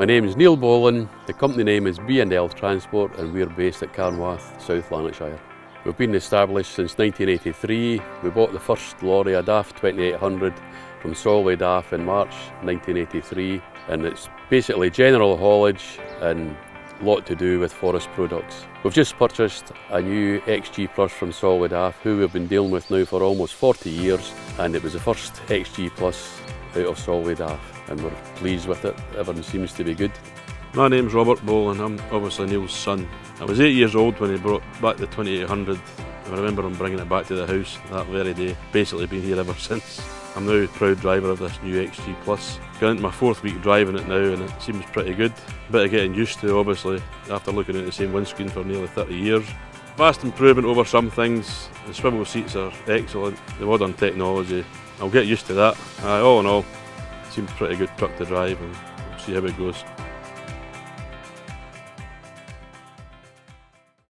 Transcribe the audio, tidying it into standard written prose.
name is Neil Bollan, the company name is B&L Transport, and we're based at Carnwath, South Lanarkshire. We've been established since 1983. We bought the first lorry, a DAF 2800, from Solway DAF in March 1983, and it's basically general haulage and a lot to do with forest products. We've just purchased a new XG Plus from Solway DAF, who we've been dealing with now for almost 40 years, and it was the first XG Plus out of Solway DAF, and we're pleased with it. Everything seems to be good. My name's Robert Bollan, I'm obviously Neil's son. I was 8 years old when he brought back the 2800. I remember him bringing it back to the house that very day. Basically been here ever since. I'm now a proud driver of this new XG Plus. Got into my 4th week driving it now and it seems pretty good. A bit of getting used to, obviously, after looking at the same windscreen for nearly 30 years. Vast improvement over some things. The swivel seats are excellent. The modern technology, I'll get used to that. All in all, it seems a pretty good truck to drive and we'll see how it goes.